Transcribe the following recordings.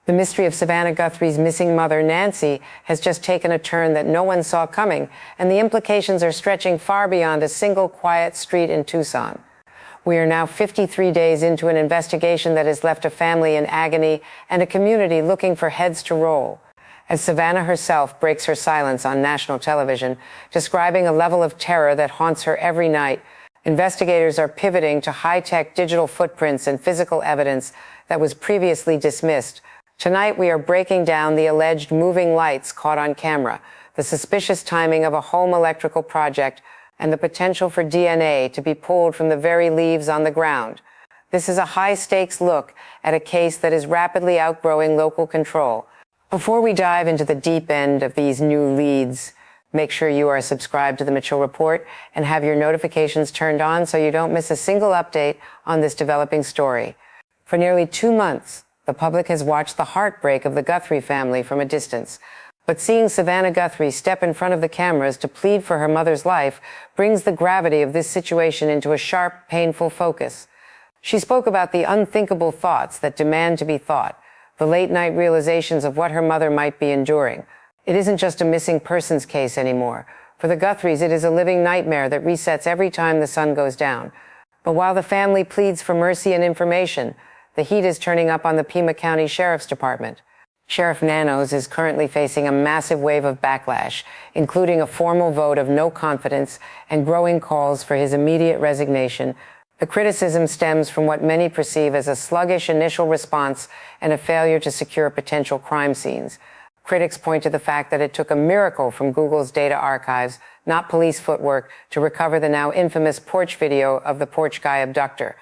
The mystery of Savannah Guthrie's missing mother, Nancy, has just taken a turn that no one saw coming, and the implications are stretching far beyond a single quiet street in Tucson. We are now 53 days into an investigation that has left a family in agony and a community looking for heads to roll. As Savannah herself breaks her silence on national television, describing a level of terror that haunts her every night, investigators are pivoting to high-tech digital footprints and physical evidence that was previously dismissed. Tonight, we are breaking down the alleged moving lights caught on camera, the suspicious timing of a home electrical project, and the potential for DNA to be pulled from the very leaves on the ground. This is a high-stakes look at a case that is rapidly outgrowing local control. Before we dive into the deep end of these new leads, make sure you are subscribed to the Michell Report and have your notifications turned on so you don't miss a single update on this developing story. For nearly 2 months, the public has watched the heartbreak of the Guthrie family from a distance. But seeing Savannah Guthrie step in front of the cameras to plead for her mother's life brings the gravity of this situation into a sharp, painful focus. She spoke about the unthinkable thoughts that demand to be thought, the late-night realizations of what her mother might be enduring. It isn't just a missing persons case anymore. For the Guthries, it is a living nightmare that resets every time the sun goes down. But while the family pleads for mercy and information, the heat is turning up on the Pima County Sheriff's Department. Sheriff Nanos is currently facing a massive wave of backlash, including a formal vote of no confidence and growing calls for his immediate resignation. The criticism stems from what many perceive as a sluggish initial response and a failure to secure potential crime scenes. Critics point to the fact that it took a miracle from Google's data archives, not police footwork, to recover the now infamous porch video of the Porch Guy abductor.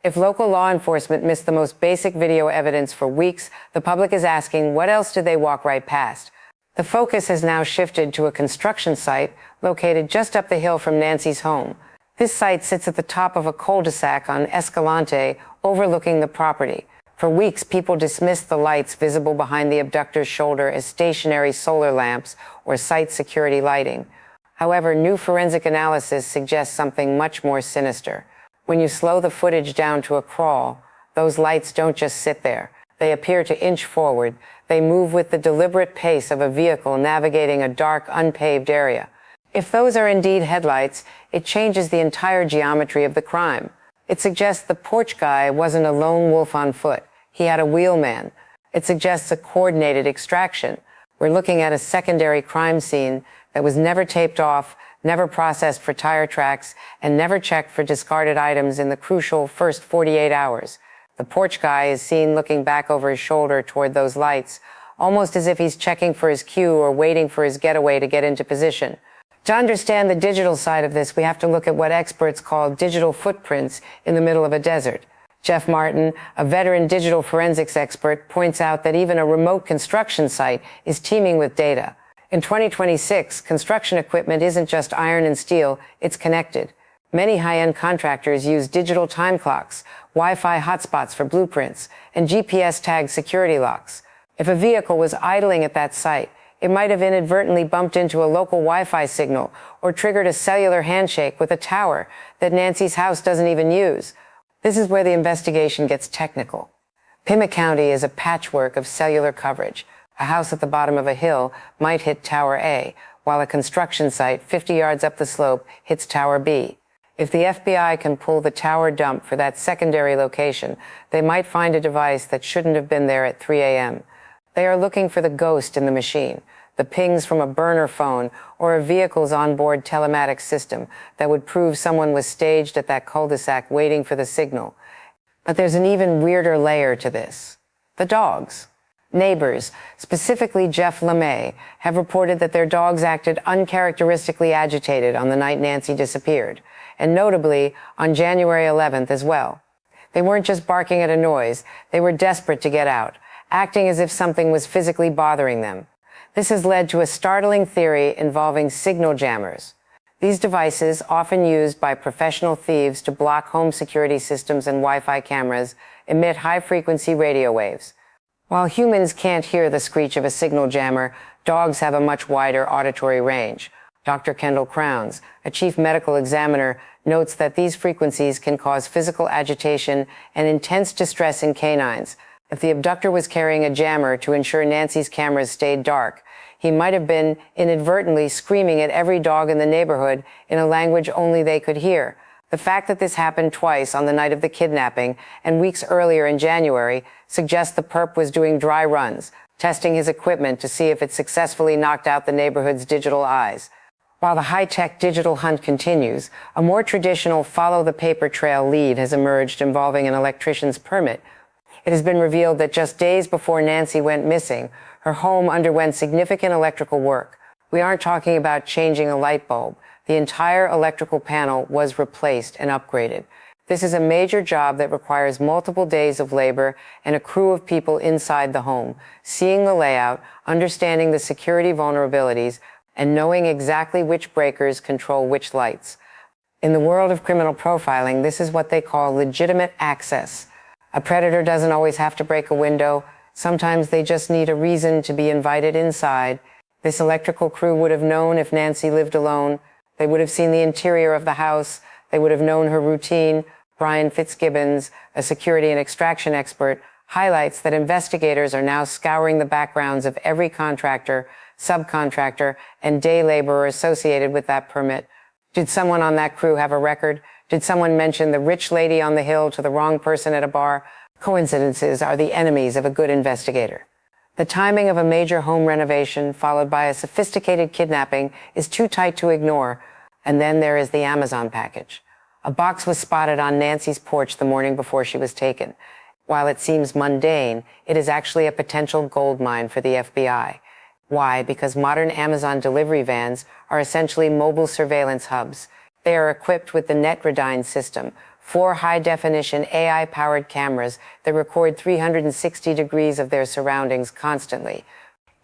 If local law enforcement missed the most basic video evidence for weeks, the public is asking, what else did they walk right past? The focus has now shifted to a construction site located just up the hill from Nancy's home. This site sits at the top of a cul-de-sac on Escalante, overlooking the property. For weeks, people dismissed the lights visible behind the abductor's shoulder as stationary solar lamps or site security lighting. However, new forensic analysis suggests something much more sinister. When you slow the footage down to a crawl, those lights don't just sit there. They appear to inch forward. They move with the deliberate pace of a vehicle navigating a dark, unpaved area. If those are indeed headlights, it changes the entire geometry of the crime. It suggests the Porch Guy wasn't a lone wolf on foot. He had a wheelman. It suggests a coordinated extraction. We're looking at a secondary crime scene that was never taped off, never processed for tire tracks, and never checked for discarded items in the crucial first 48 hours. The Porch Guy is seen looking back over his shoulder toward those lights, almost as if he's checking for his cue or waiting for his getaway to get into position. To understand the digital side of this, we have to look at what experts call digital footprints in the middle of a desert. Jeff Martin, a veteran digital forensics expert, points out that even a remote construction site is teeming with data. In 2026, construction equipment isn't just iron and steel, it's connected. Many high-end contractors use digital time clocks, Wi-Fi hotspots for blueprints, and GPS-tagged security locks. If a vehicle was idling at that site, it might have inadvertently bumped into a local Wi-Fi signal or triggered a cellular handshake with a tower that Nancy's house doesn't even use. This is where the investigation gets technical. Pima County is a patchwork of cellular coverage. A house at the bottom of a hill might hit Tower A, while a construction site 50 yards up the slope hits Tower B. If the FBI can pull the tower dump for that secondary location, they might find a device that shouldn't have been there at 3 a.m. They are looking for the ghost in the machine, the pings from a burner phone or a vehicle's onboard telematics system that would prove someone was staged at that cul-de-sac waiting for the signal. But there's an even weirder layer to this. The dogs. Neighbors, specifically Jeff LeMay, have reported that their dogs acted uncharacteristically agitated on the night Nancy disappeared, and notably on January 11th as well. They weren't just barking at a noise, they were desperate to get out, acting as if something was physically bothering them. This has led to a startling theory involving signal jammers. These devices, often used by professional thieves to block home security systems and Wi-Fi cameras, emit high-frequency radio waves. While humans can't hear the screech of a signal jammer, dogs have a much wider auditory range. Dr. Kendall Crowns, a chief medical examiner, notes that these frequencies can cause physical agitation and intense distress in canines. If the abductor was carrying a jammer to ensure Nancy's cameras stayed dark, he might have been inadvertently screaming at every dog in the neighborhood in a language only they could hear. The fact that this happened twice on the night of the kidnapping and weeks earlier in January suggests the perp was doing dry runs, testing his equipment to see if it successfully knocked out the neighborhood's digital eyes. While the high-tech digital hunt continues, a more traditional follow-the-paper trail lead has emerged involving an electrician's permit. It has been revealed that just days before Nancy went missing, her home underwent significant electrical work. We aren't talking about changing a light bulb. The entire electrical panel was replaced and upgraded. This is a major job that requires multiple days of labor and a crew of people inside the home, seeing the layout, understanding the security vulnerabilities, and knowing exactly which breakers control which lights. In the world of criminal profiling, this is what they call legitimate access. A predator doesn't always have to break a window. Sometimes they just need a reason to be invited inside. This electrical crew would have known if Nancy lived alone. They would have seen the interior of the house. They would have known her routine. Brian Fitzgibbons, a security and extraction expert, highlights that investigators are now scouring the backgrounds of every contractor, subcontractor, and day laborer associated with that permit. Did someone on that crew have a record? Did someone mention the rich lady on the hill to the wrong person at a bar? Coincidences are the enemies of a good investigator. The timing of a major home renovation followed by a sophisticated kidnapping is too tight to ignore. And then there is the Amazon package. A box was spotted on Nancy's porch the morning before she was taken. While it seems mundane, it is actually a potential gold mine for the FBI. Why? Because modern Amazon delivery vans are essentially mobile surveillance hubs. They are equipped with the Netrodyne system, 4 high-definition AI-powered cameras that record 360 degrees of their surroundings constantly.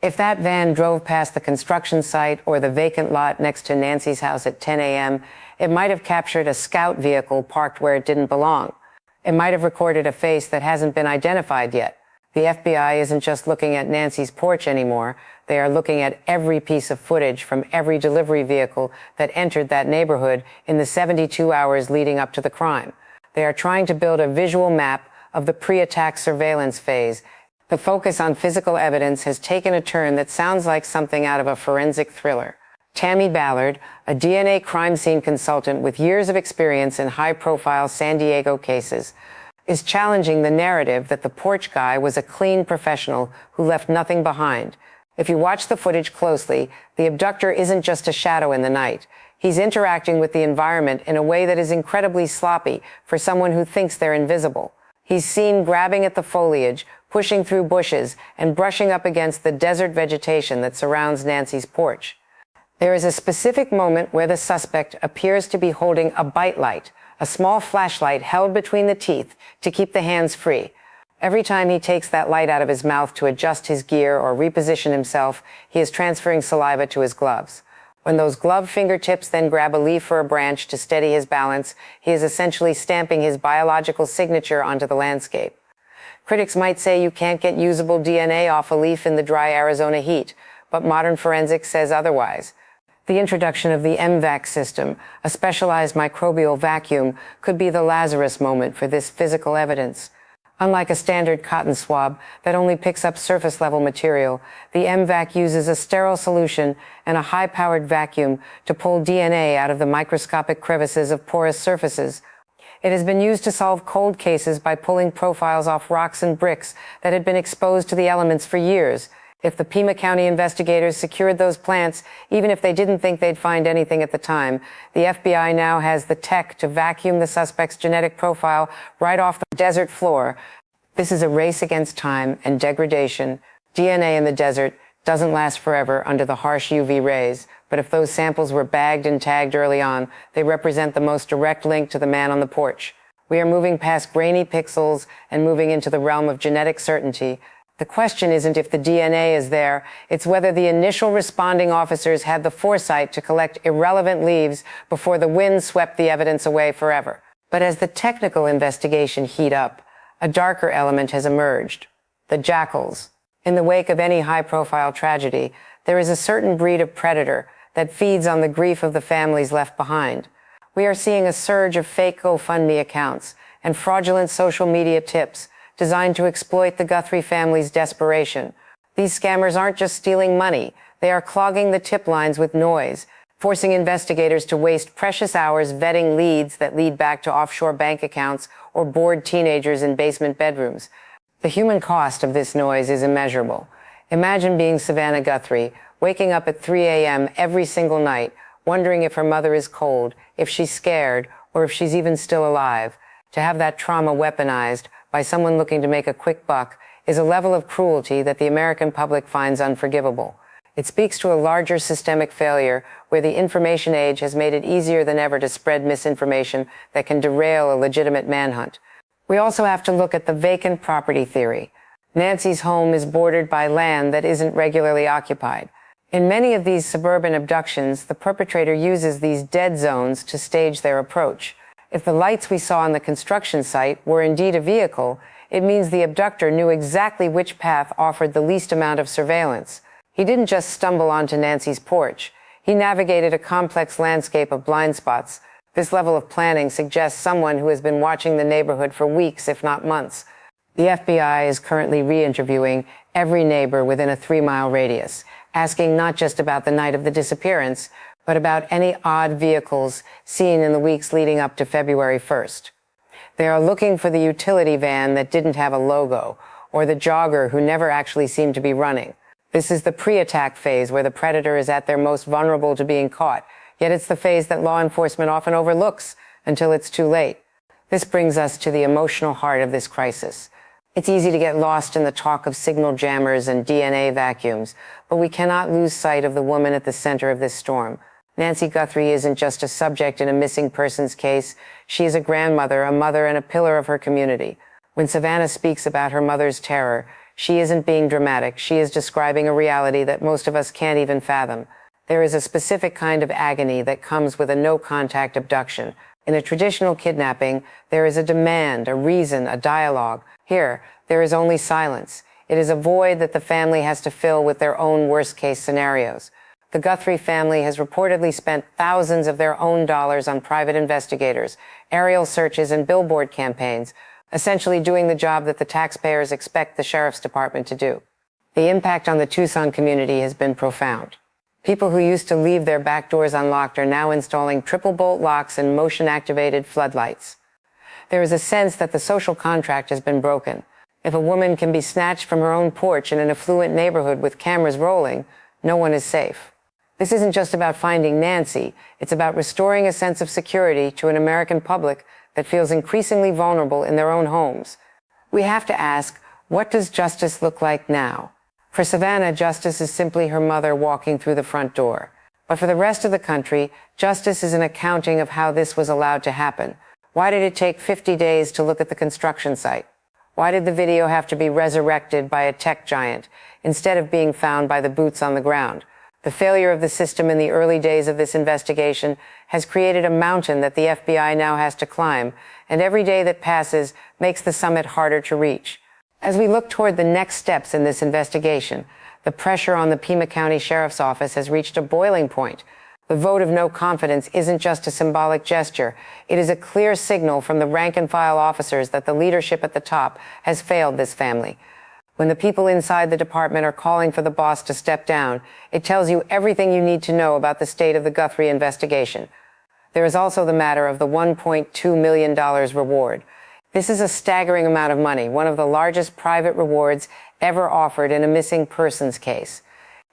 If that van drove past the construction site or the vacant lot next to Nancy's house at 10 a.m., it might have captured a scout vehicle parked where it didn't belong. It might have recorded a face that hasn't been identified yet. The FBI isn't just looking at Nancy's porch anymore. They are looking at every piece of footage from every delivery vehicle that entered that neighborhood in the 72 hours leading up to the crime. They are trying to build a visual map of the pre-attack surveillance phase. The focus on physical evidence has taken a turn that sounds like something out of a forensic thriller. Tammy Ballard, a DNA crime scene consultant with years of experience in high-profile San Diego cases, is challenging the narrative that the Porch Guy was a clean professional who left nothing behind. If you watch the footage closely, the abductor isn't just a shadow in the night. He's interacting with the environment in a way that is incredibly sloppy for someone who thinks they're invisible. He's seen grabbing at the foliage, pushing through bushes, and brushing up against the desert vegetation that surrounds Nancy's porch. There is a specific moment where the suspect appears to be holding a bite light, a small flashlight held between the teeth to keep the hands free. Every time he takes that light out of his mouth to adjust his gear or reposition himself, he is transferring saliva to his gloves. When those gloved fingertips then grab a leaf or a branch to steady his balance, he is essentially stamping his biological signature onto the landscape. Critics might say you can't get usable DNA off a leaf in the dry Arizona heat, but modern forensics says otherwise. The introduction of the M-VAC system, a specialized microbial vacuum, could be the Lazarus moment for this physical evidence. Unlike a standard cotton swab that only picks up surface-level material, the M-VAC uses a sterile solution and a high-powered vacuum to pull DNA out of the microscopic crevices of porous surfaces. It has been used to solve cold cases by pulling profiles off rocks and bricks that had been exposed to the elements for years. If the Pima County investigators secured those plants, even if they didn't think they'd find anything at the time, the FBI now has the tech to vacuum the suspect's genetic profile right off the desert floor. This is a race against time and degradation. DNA in the desert doesn't last forever under the harsh UV rays, but if those samples were bagged and tagged early on, they represent the most direct link to the man on the porch. We are moving past grainy pixels and moving into the realm of genetic certainty. The question isn't if the DNA is there, it's whether the initial responding officers had the foresight to collect irrelevant leaves before the wind swept the evidence away forever. But as the technical investigation heat up, a darker element has emerged: the jackals. In the wake of any high-profile tragedy, there is a certain breed of predator that feeds on the grief of the families left behind. We are seeing a surge of fake GoFundMe accounts and fraudulent social media tips designed to exploit the Guthrie family's desperation. These scammers aren't just stealing money. They are clogging the tip lines with noise, forcing investigators to waste precious hours vetting leads that lead back to offshore bank accounts or bored teenagers in basement bedrooms. The human cost of this noise is immeasurable. Imagine being Savannah Guthrie, waking up at 3 a.m. every single night, wondering if her mother is cold, if she's scared, or if she's even still alive. To have that trauma weaponized by someone looking to make a quick buck is a level of cruelty that the American public finds unforgivable. It speaks to a larger systemic failure where the information age has made it easier than ever to spread misinformation that can derail a legitimate manhunt. We also have to look at the vacant property theory. Nancy's home is bordered by land that isn't regularly occupied. In many of these suburban abductions, the perpetrator uses these dead zones to stage their approach. If the lights we saw on the construction site were indeed a vehicle, it means the abductor knew exactly which path offered the least amount of surveillance. He didn't just stumble onto Nancy's porch. He navigated a complex landscape of blind spots. This level of planning suggests someone who has been watching the neighborhood for weeks, if not months. The FBI is currently re-interviewing every neighbor within a 3-mile radius, asking not just about the night of the disappearance, but about any odd vehicles seen in the weeks leading up to February 1st. They are looking for the utility van that didn't have a logo, or the jogger who never actually seemed to be running. This is the pre-attack phase where the predator is at their most vulnerable to being caught, yet it's the phase that law enforcement often overlooks until it's too late. This brings us to the emotional heart of this crisis. It's easy to get lost in the talk of signal jammers and DNA vacuums, but we cannot lose sight of the woman at the center of this storm. Nancy Guthrie isn't just a subject in a missing persons case. She is a grandmother, a mother, and a pillar of her community. When Savannah speaks about her mother's terror, she isn't being dramatic. She is describing a reality that most of us can't even fathom. There is a specific kind of agony that comes with a no-contact abduction. In a traditional kidnapping, there is a demand, a reason, a dialogue. Here, there is only silence. It is a void that the family has to fill with their own worst-case scenarios. The Guthrie family has reportedly spent thousands of their own dollars on private investigators, aerial searches, and billboard campaigns, essentially doing the job that the taxpayers expect the sheriff's department to do. The impact on the Tucson community has been profound. People who used to leave their back doors unlocked are now installing triple-bolt locks and motion-activated floodlights. There is a sense that the social contract has been broken. If a woman can be snatched from her own porch in an affluent neighborhood with cameras rolling, no one is safe. This isn't just about finding Nancy. It's about restoring a sense of security to an American public that feels increasingly vulnerable in their own homes. We have to ask, what does justice look like now? For Savannah, justice is simply her mother walking through the front door. But for the rest of the country, justice is an accounting of how this was allowed to happen. Why did it take 50 days to look at the construction site? Why did the video have to be resurrected by a tech giant instead of being found by the boots on the ground? The failure of the system in the early days of this investigation has created a mountain that the FBI now has to climb, and every day that passes makes the summit harder to reach. As we look toward the next steps in this investigation, the pressure on the Pima County Sheriff's Office has reached a boiling point. The vote of no confidence isn't just a symbolic gesture. It is a clear signal from the rank-and-file officers that the leadership at the top has failed this family. When the people inside the department are calling for the boss to step down, it tells you everything you need to know about the state of the Guthrie investigation. There is also the matter of the $1.2 million reward. This is a staggering amount of money, one of the largest private rewards ever offered in a missing persons case.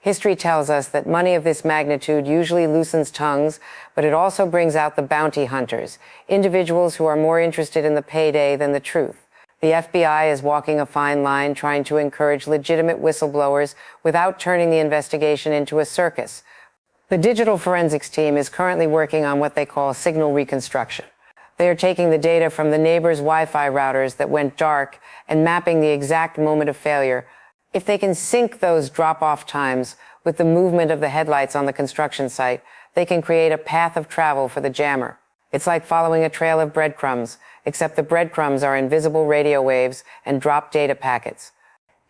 History tells us that money of this magnitude usually loosens tongues, but it also brings out the bounty hunters, individuals who are more interested in the payday than the truth. The FBI is walking a fine line, trying to encourage legitimate whistleblowers without turning the investigation into a circus. The digital forensics team is currently working on what they call signal reconstruction. They are taking the data from the neighbors' Wi-Fi routers that went dark and mapping the exact moment of failure. If they can sync those drop-off times with the movement of the headlights on the construction site, they can create a path of travel for the jammer. It's like following a trail of breadcrumbs, except the breadcrumbs are invisible radio waves and drop data packets.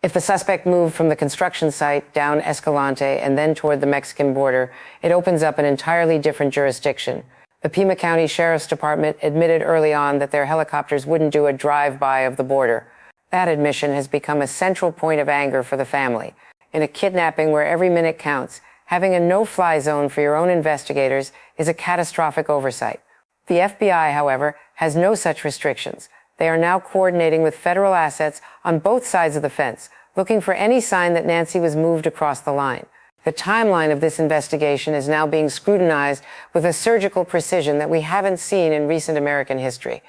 If the suspect moved from the construction site down Escalante and then toward the Mexican border, it opens up an entirely different jurisdiction. The Pima County Sheriff's Department admitted early on that their helicopters wouldn't do a drive-by of the border. That admission has become a central point of anger for the family. In a kidnapping where every minute counts, having a no-fly zone for your own investigators is a catastrophic oversight. The FBI, however, has no such restrictions. They are now coordinating with federal assets on both sides of the fence, looking for any sign that Nancy was moved across the line. The timeline of this investigation is now being scrutinized with a surgical precision that we haven't seen in recent American history.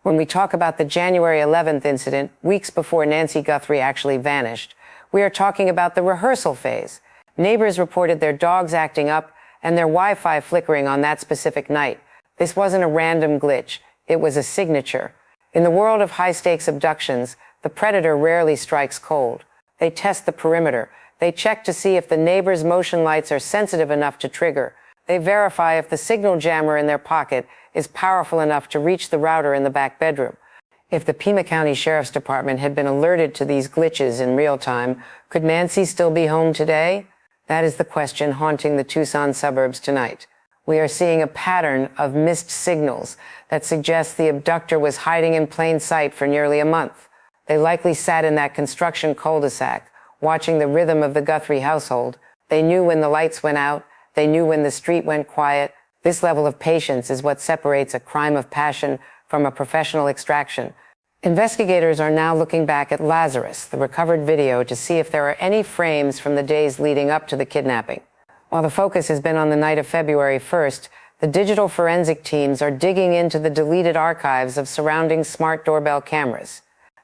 When we talk about the January 11th incident, weeks before Nancy Guthrie actually vanished, we are talking about the rehearsal phase. Neighbors reported their dogs acting up and their Wi-Fi flickering on that specific night. This wasn't a random glitch. It was a signature. In the world of high-stakes abductions, the predator rarely strikes cold. They test the perimeter. They check to see if the neighbor's motion lights are sensitive enough to trigger. They verify if the signal jammer in their pocket is powerful enough to reach the router in the back bedroom. If the Pima County Sheriff's Department had been alerted to these glitches in real time, could Nancy still be home today? That is the question haunting the Tucson suburbs tonight. We are seeing a pattern of missed signals that suggests the abductor was hiding in plain sight for nearly a month. They likely sat in that construction cul-de-sac, watching the rhythm of the Guthrie household. They knew when the lights went out. They knew when the street went quiet. This level of patience is what separates a crime of passion from a professional extraction. Investigators are now looking back at Lazarus, the recovered video, to see if there are any frames from the days leading up to the kidnapping. While the focus has been on the night of February 1st, the digital forensic teams are digging into the deleted archives of surrounding smart doorbell cameras.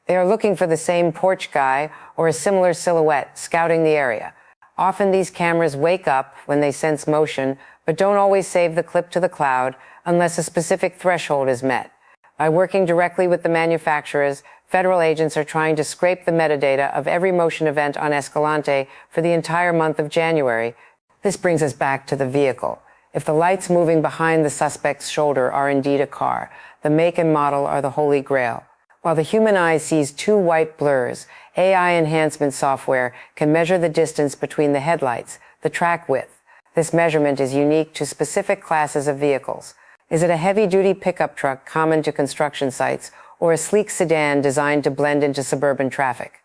They are looking for the same Porch Guy or a similar silhouette, scouting the area. Often these cameras wake up when they sense motion, but don't always save the clip to the cloud unless a specific threshold is met. By working directly with the manufacturers, federal agents are trying to scrape the metadata of every motion event on Escalante for the entire month of January. This brings us back to the vehicle. If the lights moving behind the suspect's shoulder are indeed a car, the make and model are the holy grail. While the human eye sees two white blurs, AI enhancement software can measure the distance between the headlights, the track width. This measurement is unique to specific classes of vehicles. Is it a heavy-duty pickup truck common to construction sites, or a sleek sedan designed to blend into suburban traffic?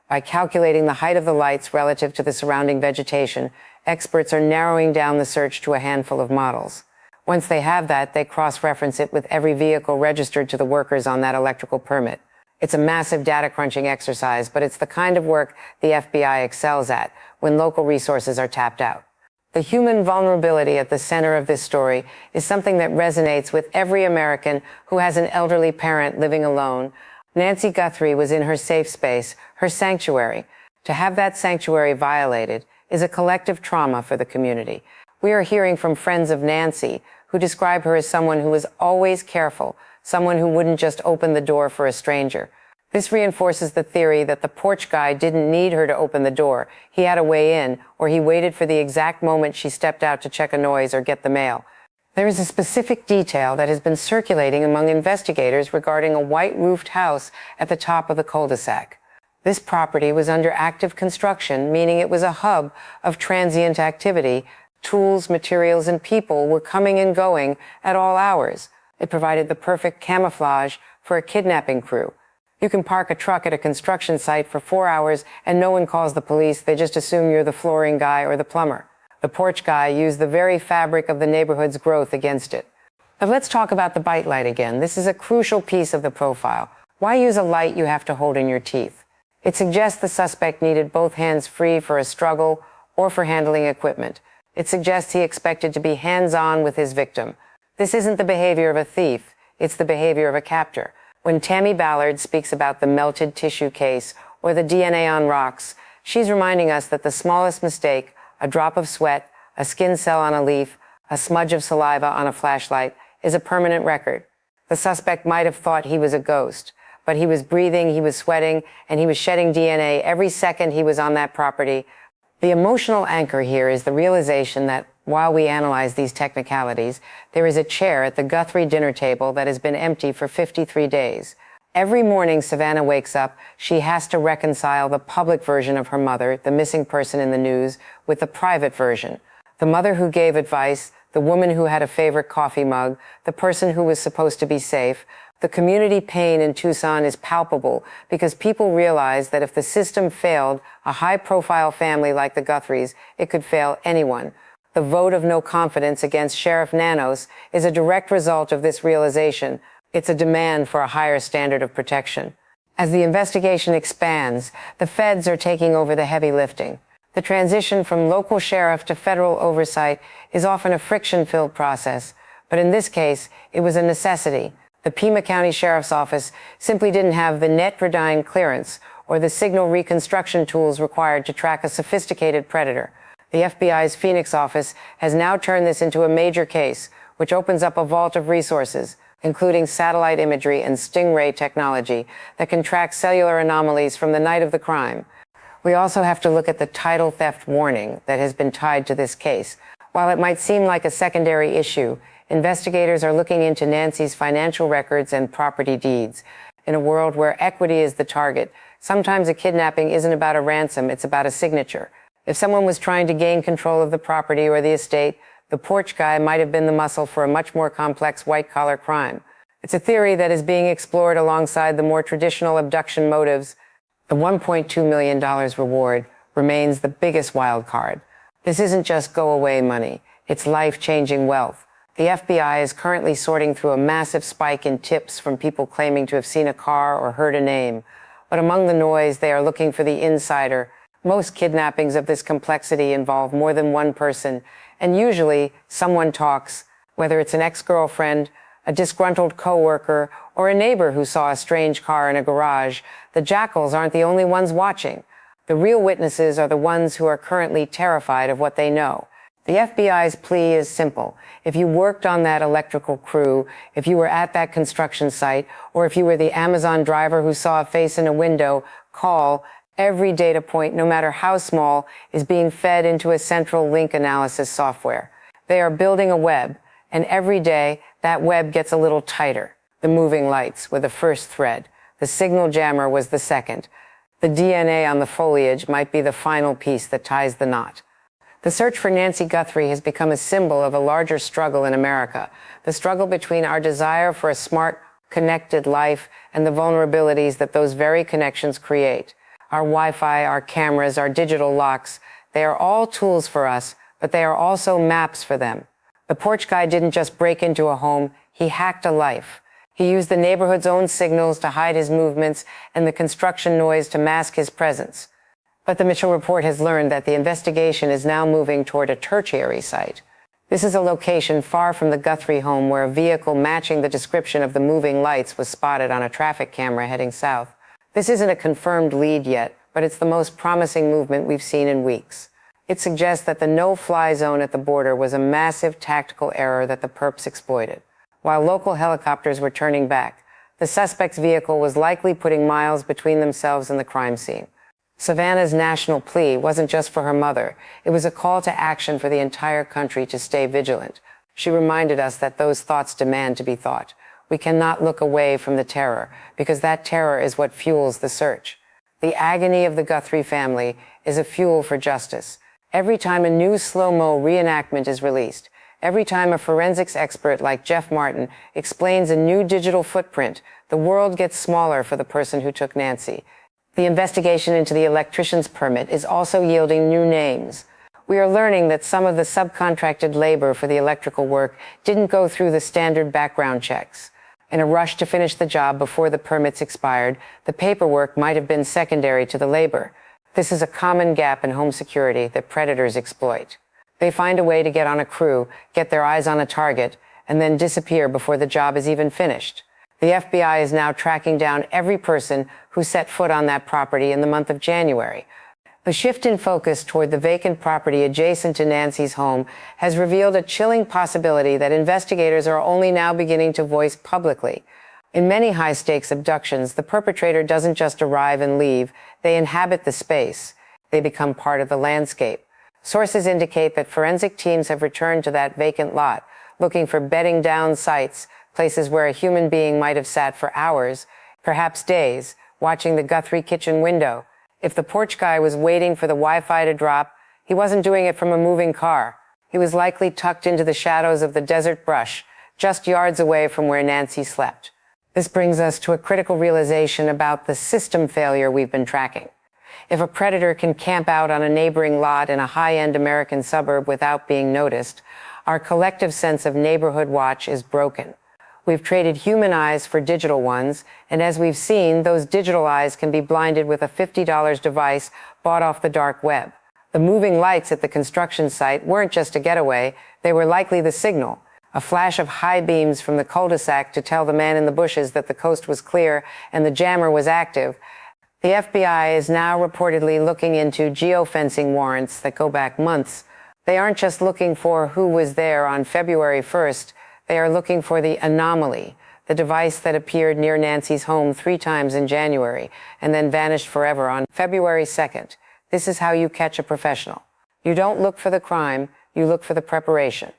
By calculating the height of the lights relative to the surrounding vegetation, experts are narrowing down the search to a handful of models. Once they have that, they cross-reference it with every vehicle registered to the workers on that electrical permit. It's a massive data crunching exercise, but it's the kind of work the FBI excels at when local resources are tapped out. The human vulnerability at the center of this story is something that resonates with every American who has an elderly parent living alone. Nancy Guthrie was in her safe space, her sanctuary. To have that sanctuary violated is a collective trauma for the community. We are hearing from friends of Nancy who describe her as someone who was always careful, someone who wouldn't just open the door for a stranger. This reinforces the theory that the porch guy didn't need her to open the door. He had a way in, or he waited for the exact moment she stepped out to check a noise or get the mail. There is a specific detail that has been circulating among investigators regarding a white-roofed house at the top of the cul-de-sac. This property was under active construction, meaning it was a hub of transient activity. Tools, materials, and people were coming and going at all hours. It provided the perfect camouflage for a kidnapping crew. You can park a truck at a construction site for 4 hours and no one calls the police. They just assume you're the flooring guy or the plumber. The porch guy used the very fabric of the neighborhood's growth against it. But let's talk about the bite light again. This is a crucial piece of the profile. Why use a light you have to hold in your teeth? It suggests the suspect needed both hands free for a struggle or for handling equipment. It suggests he expected to be hands-on with his victim. This isn't the behavior of a thief. It's the behavior of a captor. When Tammy Ballard speaks about the melted tissue case or the DNA on rocks, she's reminding us that the smallest mistake, a drop of sweat, a skin cell on a leaf, a smudge of saliva on a flashlight, is a permanent record. The suspect might have thought he was a ghost, but he was breathing, he was sweating, and he was shedding DNA every second he was on that property. The emotional anchor here is the realization that while we analyze these technicalities, there is a chair at the Guthrie dinner table that has been empty for 53 days. Every morning Savannah wakes up, she has to reconcile the public version of her mother, the missing person in the news, with the private version. The mother who gave advice, the woman who had a favorite coffee mug, the person who was supposed to be safe. The community pain in Tucson is palpable because people realize that if the system failed a high-profile family like the Guthries, it could fail anyone. The vote of no confidence against Sheriff Nanos is a direct result of this realization. It's a demand for a higher standard of protection. As the investigation expands, the feds are taking over the heavy lifting. The transition from local sheriff to federal oversight is often a friction-filled process, but in this case, it was a necessity. The Pima County Sheriff's Office simply didn't have the Netrodyne clearance or the signal reconstruction tools required to track a sophisticated predator. The FBI's Phoenix office has now turned this into a major case, which opens up a vault of resources, including satellite imagery and stingray technology that can track cellular anomalies from the night of the crime. We also have to look at the title theft warning that has been tied to this case. While it might seem like a secondary issue, investigators are looking into Nancy's financial records and property deeds. In a world where equity is the target, sometimes a kidnapping isn't about a ransom, it's about a signature. If someone was trying to gain control of the property or the estate, the Porch Guy might have been the muscle for a much more complex white-collar crime. It's a theory that is being explored alongside the more traditional abduction motives. The $1.2 million reward remains the biggest wild card. This isn't just go-away money, it's life-changing wealth. The FBI is currently sorting through a massive spike in tips from people claiming to have seen a car or heard a name. But among the noise, they are looking for the insider. Most kidnappings of this complexity involve more than one person, and usually someone talks, whether it's an ex-girlfriend, a disgruntled coworker, or a neighbor who saw a strange car in a garage. The jackals aren't the only ones watching. The real witnesses are the ones who are currently terrified of what they know. The FBI's plea is simple. If you worked on that electrical crew, if you were at that construction site, or if you were the Amazon driver who saw a face in a window, call. Every data point, no matter how small, is being fed into a central link analysis software. They are building a web, and every day, that web gets a little tighter. The moving lights were the first thread. The signal jammer was the second. The DNA on the foliage might be the final piece that ties the knot. The search for Nancy Guthrie has become a symbol of a larger struggle in America, the struggle between our desire for a smart, connected life and the vulnerabilities that those very connections create. Our Wi-Fi, our cameras, our digital locks, they are all tools for us, but they are also maps for them. The Porch Guy didn't just break into a home, he hacked a life. He used the neighborhood's own signals to hide his movements and the construction noise to mask his presence. But the Michell report has learned that the investigation is now moving toward a tertiary site. This is a location far from the Guthrie home where a vehicle matching the description of the moving lights was spotted on a traffic camera heading south. This isn't a confirmed lead yet, but it's the most promising movement we've seen in weeks. It suggests that the no-fly zone at the border was a massive tactical error that the perps exploited. While local helicopters were turning back, the suspect's vehicle was likely putting miles between themselves and the crime scene. Savannah's national plea wasn't just for her mother. It was a call to action for the entire country to stay vigilant. She reminded us that those thoughts demand to be thought. We cannot look away from the terror, because that terror is what fuels the search. The agony of the Guthrie family is a fuel for justice. Every time a new slow-mo reenactment is released, every time a forensics expert like Jeff Martin explains a new digital footprint, the world gets smaller for the person who took Nancy. The investigation into the electrician's permit is also yielding new names. We are learning that some of the subcontracted labor for the electrical work didn't go through the standard background checks. In a rush to finish the job before the permits expired, the paperwork might have been secondary to the labor. This is a common gap in home security that predators exploit. They find a way to get on a crew, get their eyes on a target, and then disappear before the job is even finished. The FBI is now tracking down every person who set foot on that property in the month of January. The shift in focus toward the vacant property adjacent to Nancy's home has revealed a chilling possibility that investigators are only now beginning to voice publicly. In many high-stakes abductions, the perpetrator doesn't just arrive and leave, they inhabit the space. They become part of the landscape. Sources indicate that forensic teams have returned to that vacant lot, looking for bedding down sites, places where a human being might have sat for hours, perhaps days, watching the Guthrie kitchen window. If the Porch Guy was waiting for the Wi-Fi to drop, he wasn't doing it from a moving car. He was likely tucked into the shadows of the desert brush, just yards away from where Nancy slept. This brings us to a critical realization about the system failure we've been tracking. If a predator can camp out on a neighboring lot in a high-end American suburb without being noticed, our collective sense of neighborhood watch is broken. We've traded human eyes for digital ones, and as we've seen, those digital eyes can be blinded with a $50 device bought off the dark web. The moving lights at the construction site weren't just a getaway, they were likely the signal. A flash of high beams from the cul-de-sac to tell the man in the bushes that the coast was clear and the jammer was active. The FBI is now reportedly looking into geofencing warrants that go back months. They aren't just looking for who was there on February 1st, they are looking for the anomaly, the device that appeared near Nancy's home 3 times in January and then vanished forever on February 2nd. This is how you catch a professional. You don't look for the crime, you look for the preparation.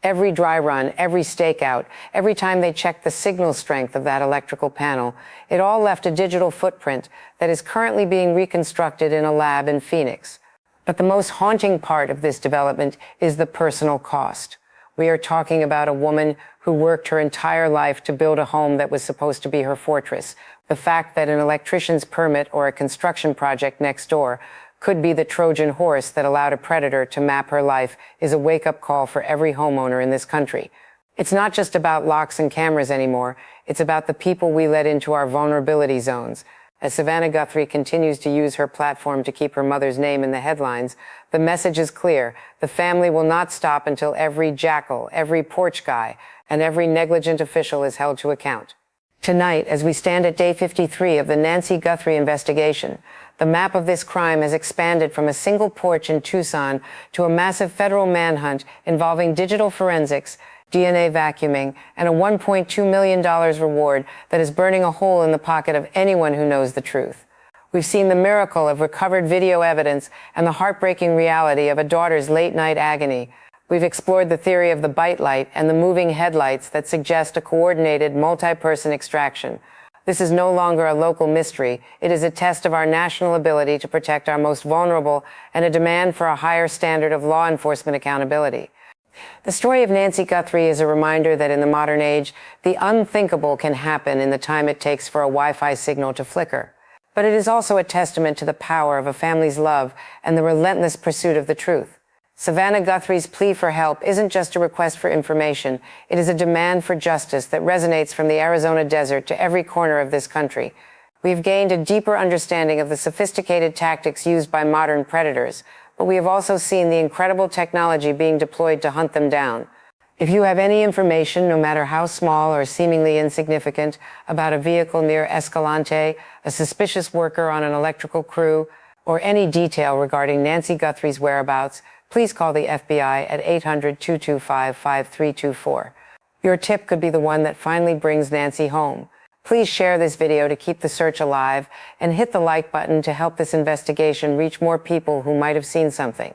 Every dry run, every stakeout, every time they checked the signal strength of that electrical panel, it all left a digital footprint that is currently being reconstructed in a lab in Phoenix. But the most haunting part of this development is the personal cost. We are talking about a woman who worked her entire life to build a home that was supposed to be her fortress. The fact that an electrician's permit or a construction project next door could be the Trojan horse that allowed a predator to map her life is a wake-up call for every homeowner in this country. It's not just about locks and cameras anymore. It's about the people we let into our vulnerability zones. As Savannah Guthrie continues to use her platform to keep her mother's name in the headlines, the message is clear. The family will not stop until every jackal, every porch guy, and every negligent official is held to account. Tonight, as we stand at day 53 of the Nancy Guthrie investigation, the map of this crime has expanded from a single porch in Tucson to a massive federal manhunt involving digital forensics, DNA vacuuming, and a $1.2 million reward that is burning a hole in the pocket of anyone who knows the truth. We've seen the miracle of recovered video evidence and the heartbreaking reality of a daughter's late-night agony. We've explored the theory of the bite light and the moving headlights that suggest a coordinated, multi-person extraction. This is no longer a local mystery. It is a test of our national ability to protect our most vulnerable and a demand for a higher standard of law enforcement accountability. The story of Nancy Guthrie is a reminder that in the modern age, the unthinkable can happen in the time it takes for a Wi-Fi signal to flicker. But it is also a testament to the power of a family's love and the relentless pursuit of the truth. Savannah Guthrie's plea for help isn't just a request for information. It is a demand for justice that resonates from the Arizona desert to every corner of this country. We've gained a deeper understanding of the sophisticated tactics used by modern predators, but we have also seen the incredible technology being deployed to hunt them down. If you have any information, no matter how small or seemingly insignificant, about a vehicle near Escalante, a suspicious worker on an electrical crew, or any detail regarding Nancy Guthrie's whereabouts, please call the FBI at 800-225-5324. Your tip could be the one that finally brings Nancy home. Please share this video to keep the search alive and hit the like button to help this investigation reach more people who might have seen something.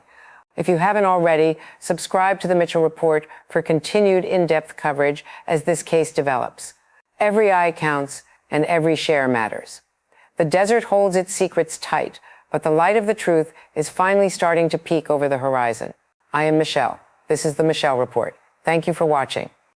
If you haven't already, subscribe to the Michell Report for continued in-depth coverage as this case develops. Every eye counts and every share matters. The desert holds its secrets tight, but the light of the truth is finally starting to peek over the horizon. I am Michelle. This is the Michell Report. Thank you for watching.